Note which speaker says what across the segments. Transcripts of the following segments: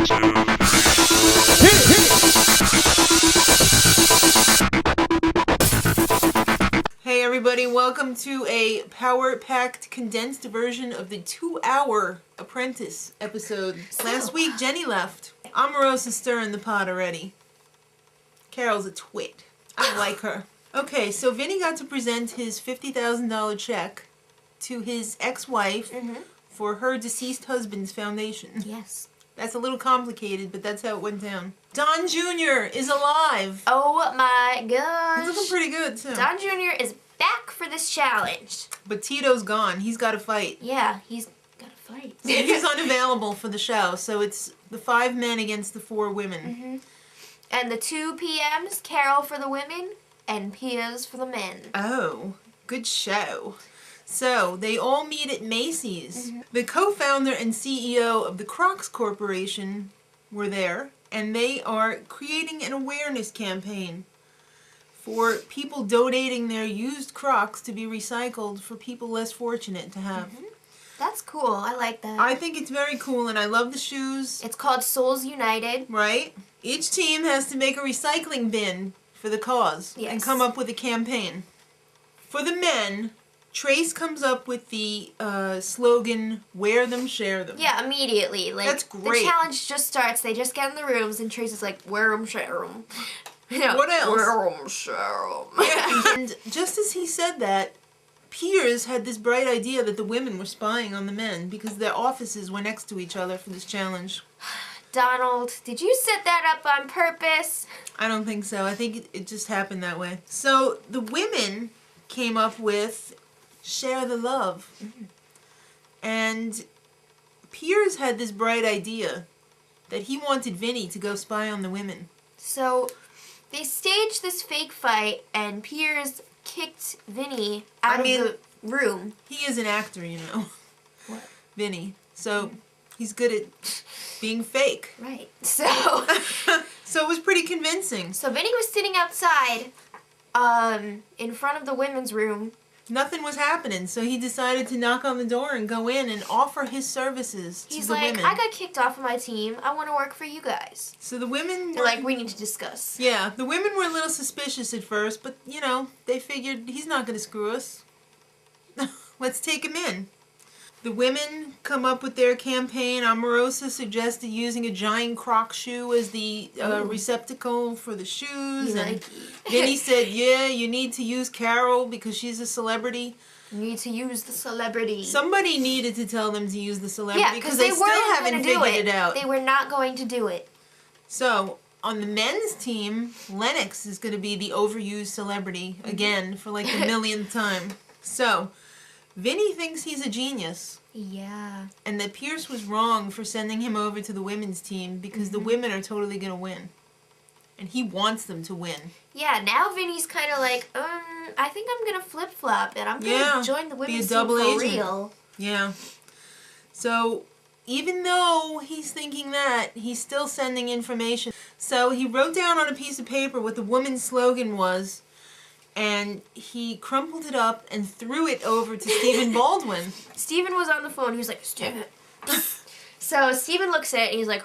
Speaker 1: Hey everybody, welcome to a power-packed condensed version of the 2-hour Apprentice episode. Last week Jenny left. Omarosa stirring the pot already. Carol's a twit. I like her. Okay, so Vinny got to present his $50,000 check to his ex-wife for her deceased husband's foundation.
Speaker 2: Yes.
Speaker 1: That's a little complicated, but that's how it went down. Don Jr. is alive.
Speaker 2: Oh my gosh.
Speaker 1: He's looking pretty good, too.
Speaker 2: Don Jr. is back for this challenge.
Speaker 1: But Tito's gone. He's got to fight.
Speaker 2: Yeah, he's got to fight.
Speaker 1: So he's unavailable for the show, so it's the 5 men against the 4 women.
Speaker 2: And the 2 PMs, Carol for the women and Piers for the men.
Speaker 1: Oh, good show. So, they all meet at Macy's. The co-founder and CEO of the Crocs Corporation were there, and they are creating an awareness campaign for people donating their used Crocs to be recycled for people less fortunate to have.
Speaker 2: That's cool. I like that.
Speaker 1: I think it's very cool, and I love the shoes.
Speaker 2: It's called Souls United.
Speaker 1: Right? Each team has to make a recycling bin for the cause and come up with a campaign. For the men, Trace comes up with the slogan, wear them, share them.
Speaker 2: Yeah, immediately. Like,
Speaker 1: that's great.
Speaker 2: The challenge just starts. They just get in the rooms, and Trace is like, wear them, share them. You know,
Speaker 1: what else?
Speaker 2: Wear them, share them.
Speaker 1: Yeah. And just as he said that, Piers had this bright idea that the women were spying on the men because their offices were next to each other for this challenge.
Speaker 2: Donald, did you set that up on purpose?
Speaker 1: I don't think so. I think it just happened that way. So the women came up with share the love. And Piers had this bright idea that he wanted Vinny to go spy on the women.
Speaker 2: So they staged this fake fight, and Piers kicked Vinny out of the room.
Speaker 1: He is an actor, you know.
Speaker 2: What?
Speaker 1: Vinny. So he's good at being fake.
Speaker 2: Right. So
Speaker 1: so it was pretty convincing.
Speaker 2: So Vinny was sitting outside in front of the women's room.
Speaker 1: Nothing was happening, so he decided to knock on the door and go in and offer his services to the women.
Speaker 2: He's like, I got kicked off of my team. I want to work for you guys.
Speaker 1: So the women
Speaker 2: They're like, we need to discuss.
Speaker 1: Yeah, the women were a little suspicious at first, but, you know, they figured he's not going to screw us. Let's take him in. The women come up with their campaign. Omarosa suggested using a giant Croc shoe as the receptacle for the shoes. And Vinny said, yeah, you need to use Carol because she's a celebrity.
Speaker 2: You need to use the celebrity.
Speaker 1: Somebody needed to tell them to use the celebrity because they still haven't
Speaker 2: figured
Speaker 1: it out.
Speaker 2: They were not going to do it.
Speaker 1: So, on the men's team, Lennox is going to be the overused celebrity again for like the millionth time. So, Vinny thinks he's a genius.
Speaker 2: Yeah.
Speaker 1: And that Piers was wrong for sending him over to the women's team because the women are totally going to win. And he wants them to win.
Speaker 2: Yeah, now Vinny's kind of like, I think I'm going to flip-flop and I'm going to join the women's team for real.
Speaker 1: Yeah. So, even though he's thinking that, he's still sending information. So, he wrote down on a piece of paper what the woman's slogan was. And he crumpled it up and threw it over to Stephen Baldwin.
Speaker 2: Stephen was on the phone. He was like, Stephen. So Stephen looks at it and he's like...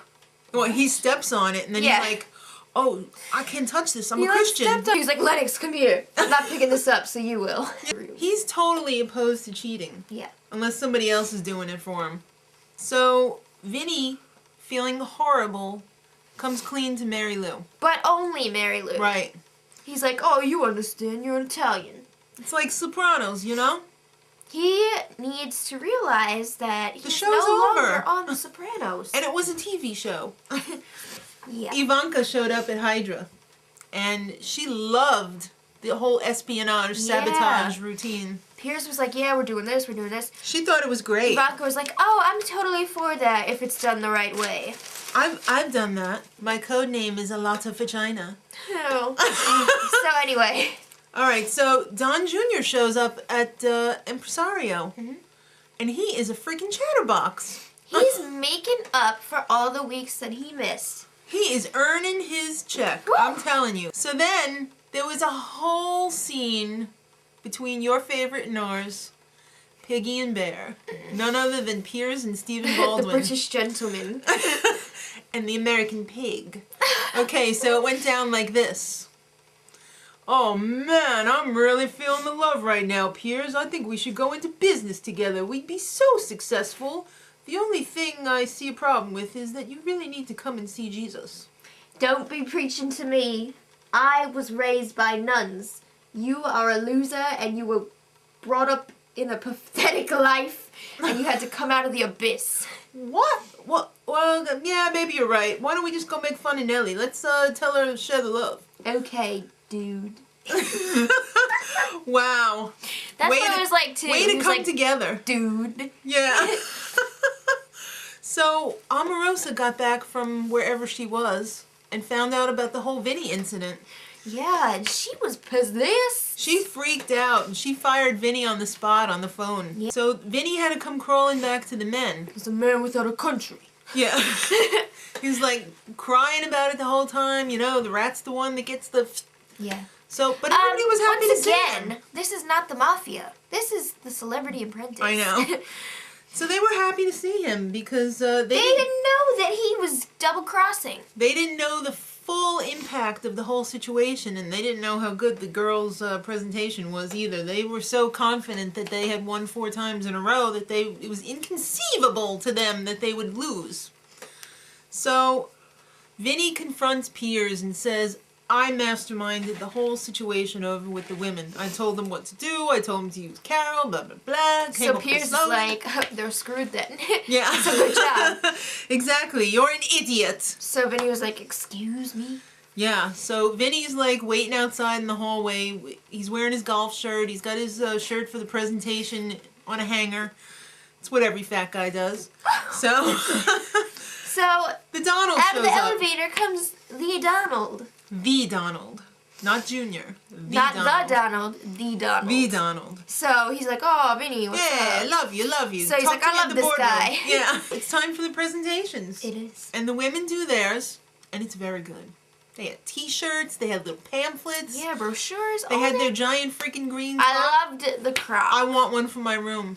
Speaker 1: Well, he steps on it and then he's like, oh, I can't touch this. I'm a Christian.
Speaker 2: He's like, Lennox, come here. I'm not picking this up, so you will.
Speaker 1: He's totally opposed to cheating.
Speaker 2: Yeah.
Speaker 1: Unless somebody else is doing it for him. So, Vinny, feeling horrible, comes clean to Mary Lou.
Speaker 2: But only Mary Lou.
Speaker 1: Right.
Speaker 2: He's like, oh, you understand, you're Italian.
Speaker 1: It's like Sopranos, you know?
Speaker 2: He needs to realize that he's no longer on The Sopranos.
Speaker 1: And it was a TV show.
Speaker 2: Yeah.
Speaker 1: Ivanka showed up at Hydra. And she loved the whole espionage, sabotage routine.
Speaker 2: Piers was like, yeah, we're doing this, we're doing this.
Speaker 1: She thought it was great.
Speaker 2: Ivanka was like, oh, I'm totally for that if it's done the right way.
Speaker 1: I've done that. My code name is a lot of vagina.
Speaker 2: Oh. So anyway.
Speaker 1: Alright, so Don Jr. shows up at Impresario. And he is a freaking chatterbox.
Speaker 2: He's making up for all the weeks that he missed.
Speaker 1: He is earning his check. Woo! I'm telling you. So then, there was a whole scene between your favorite and ours, Piggy and Bear. None other than Piers and Stephen Baldwin.
Speaker 2: The British gentleman.
Speaker 1: and the American pig. Okay, so it went down like this. Oh man, I'm really feeling the love right now, Piers. I think we should go into business together. We'd be so successful. The only thing I see a problem with is that you really need to come and see Jesus.
Speaker 2: Don't be preaching to me. I was raised by nuns. You are a loser and you were brought up in a pathetic life and you had to come out of the abyss.
Speaker 1: What? What? Well, yeah, maybe you're right. Why don't we just go make fun of Nellie? Let's tell her to share the love.
Speaker 2: Okay, dude.
Speaker 1: Wow.
Speaker 2: That's what it was like too.
Speaker 1: Way to come together.
Speaker 2: Dude.
Speaker 1: Yeah. So, Omarosa got back from wherever she was and found out about the whole Vinny incident.
Speaker 2: Yeah, and she was possessed.
Speaker 1: She freaked out and she fired Vinny on the spot on the phone. Yeah. So Vinny had to come crawling back to the men.
Speaker 2: He's a man without a country.
Speaker 1: Yeah. He was like crying about it the whole time. You know, the rat's the one that gets the...
Speaker 2: Yeah.
Speaker 1: So, but everybody was happy to see him.
Speaker 2: Once again, this is not the mafia. This is the Celebrity Apprentice.
Speaker 1: I know. So they were happy to see him because they didn't
Speaker 2: know that he was double-crossing.
Speaker 1: They didn't know the full impact of the whole situation, and they didn't know how good the girls' presentation was either. They were so confident that they had won 4 times in a row that it was inconceivable to them that they would lose. So Vinny confronts Piers and says, I masterminded the whole situation over with the women. I told them what to do. I told them to use Carol, blah, blah, blah.
Speaker 2: So Piers is like, they're screwed then.
Speaker 1: Yeah.
Speaker 2: So good job.
Speaker 1: Exactly. You're an idiot.
Speaker 2: So Vinny was like, excuse me?
Speaker 1: Yeah. So Vinny's like waiting outside in the hallway. He's wearing his golf shirt. He's got his shirt for the presentation on a hanger. It's what every fat guy does. So...
Speaker 2: So...
Speaker 1: The Donald
Speaker 2: out
Speaker 1: shows
Speaker 2: of the
Speaker 1: up.
Speaker 2: elevator comes the Donald.
Speaker 1: The Donald. Not Junior.
Speaker 2: Not the Donald, the Donald.
Speaker 1: The Donald.
Speaker 2: So he's like, oh, Vinny, what's up?
Speaker 1: Yeah, love you.
Speaker 2: So he's like, I love this guy.
Speaker 1: Yeah. It's time for the presentations.
Speaker 2: It is.
Speaker 1: And the women do theirs, and it's very good. They had t-shirts, they had little pamphlets.
Speaker 2: Yeah, brochures.
Speaker 1: They had their giant freaking green
Speaker 2: I loved the crop.
Speaker 1: I want one for my room.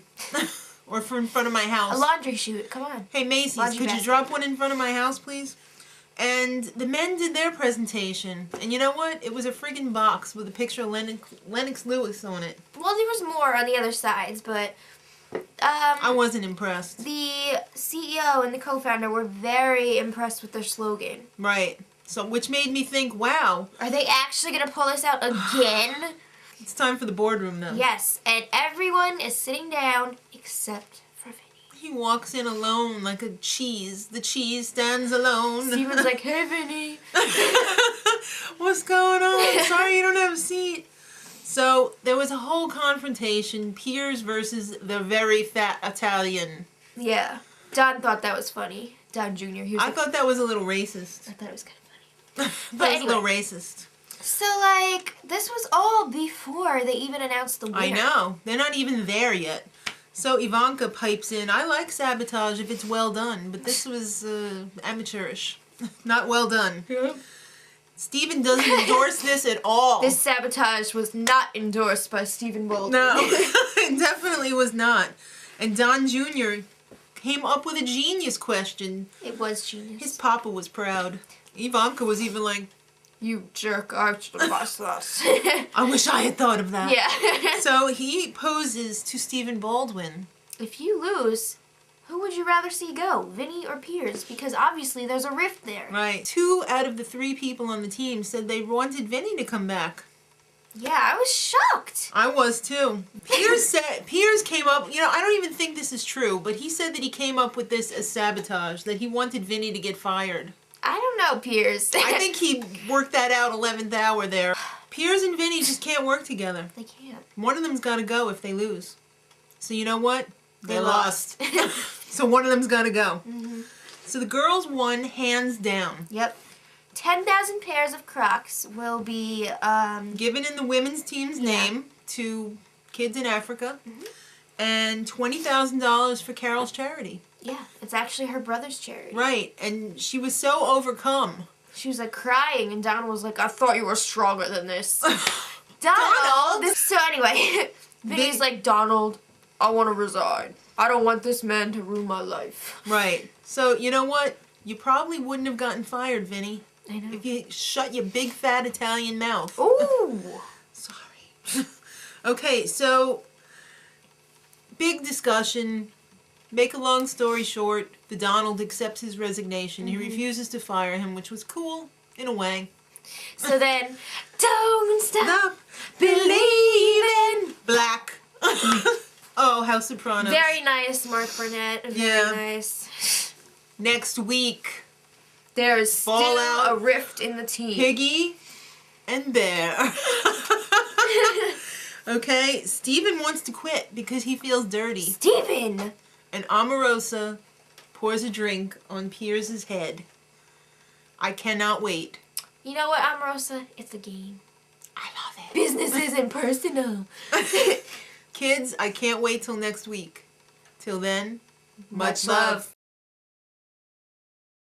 Speaker 1: Or for in front of my house.
Speaker 2: A laundry chute, come on.
Speaker 1: Hey, Macy's, could you drop one in front of my house, please? And the men did their presentation. And you know what? It was a friggin' box with a picture of Lennox Lewis on it.
Speaker 2: Well, there was more on the other sides, but...
Speaker 1: I wasn't impressed.
Speaker 2: The CEO and the co-founder were very impressed with their slogan.
Speaker 1: Right. So, which made me think, wow.
Speaker 2: Are they actually going to pull this out again?
Speaker 1: It's time for the boardroom, though.
Speaker 2: Yes, and everyone is sitting down except for Vinny.
Speaker 1: He walks in alone like a cheese. The cheese stands alone.
Speaker 2: Steven's like, hey, Vinny.
Speaker 1: What's going on? Sorry you don't have a seat. So, there was a whole confrontation. Piers versus the very fat Italian.
Speaker 2: Yeah. Don thought that was funny. Don Jr.
Speaker 1: I thought that was a little racist.
Speaker 2: I thought it was kind of funny.
Speaker 1: But anyway, a little racist.
Speaker 2: So, like, this was all before they even announced the winner.
Speaker 1: I know. They're not even there yet. So Ivanka pipes in, I like sabotage if it's well done, but this was amateurish. Not well done. Steven doesn't endorse this at all.
Speaker 2: This sabotage was not endorsed by Stephen Baldwin.
Speaker 1: No, it definitely was not. And Don Jr. came up with a genius question.
Speaker 2: It was genius.
Speaker 1: His papa was proud. Ivanka was even like,
Speaker 2: you jerk, I should have asked us.
Speaker 1: I wish I had thought of that.
Speaker 2: Yeah.
Speaker 1: So he poses to Stephen Baldwin.
Speaker 2: If you lose, who would you rather see go, Vinny or Piers? Because obviously there's a rift there.
Speaker 1: Right. 2 out of the 3 people on the team said they wanted Vinny to come back.
Speaker 2: Yeah, I was shocked.
Speaker 1: I was too. Piers came up, you know, I don't even think this is true, but he said that he came up with this as sabotage, that he wanted Vinny to get fired.
Speaker 2: I don't know, Piers.
Speaker 1: I think he worked that out 11th hour there. Piers and Vinny just can't work together.
Speaker 2: They can't.
Speaker 1: One of them's got to go if they lose. So you know what? They lost. So one of them's got to go. Mm-hmm. So the girls won hands down.
Speaker 2: Yep. 10,000 pairs of Crocs will be
Speaker 1: given in the women's team's name to kids in Africa. Mm-hmm. And $20,000 for Carol's charity.
Speaker 2: Yeah, it's actually her brother's charity.
Speaker 1: Right, and she was so overcome.
Speaker 2: She was like crying, and Donald was like, I thought you were stronger than this. Donald! So anyway, Vinny's like, Donald, I want to resign. I don't want this man to ruin my life.
Speaker 1: Right. So, you know what? you probably wouldn't have gotten fired, Vinny.
Speaker 2: I know.
Speaker 1: If you shut your big fat Italian mouth.
Speaker 2: Ooh.
Speaker 1: Sorry. Okay, so big discussion. Make a long story short, the Donald accepts his resignation. He refuses to fire him, which was cool in a way.
Speaker 2: So then, don't stop
Speaker 1: believing. Black. Oh, how Sopranos.
Speaker 2: Very nice, Mark Burnett. Very
Speaker 1: Yeah.
Speaker 2: nice.
Speaker 1: Next week,
Speaker 2: There's still
Speaker 1: Fallout,
Speaker 2: a rift in the team.
Speaker 1: Piggy and Bear. Okay, Steven wants to quit because he feels dirty.
Speaker 2: Steven!
Speaker 1: And Omarosa pours a drink on Piers' head. I cannot wait.
Speaker 2: You know what, Omarosa? It's a game.
Speaker 1: I love it.
Speaker 2: Business isn't personal.
Speaker 1: Kids, I can't wait till next week. Till then, much
Speaker 2: Much
Speaker 1: love.
Speaker 2: love.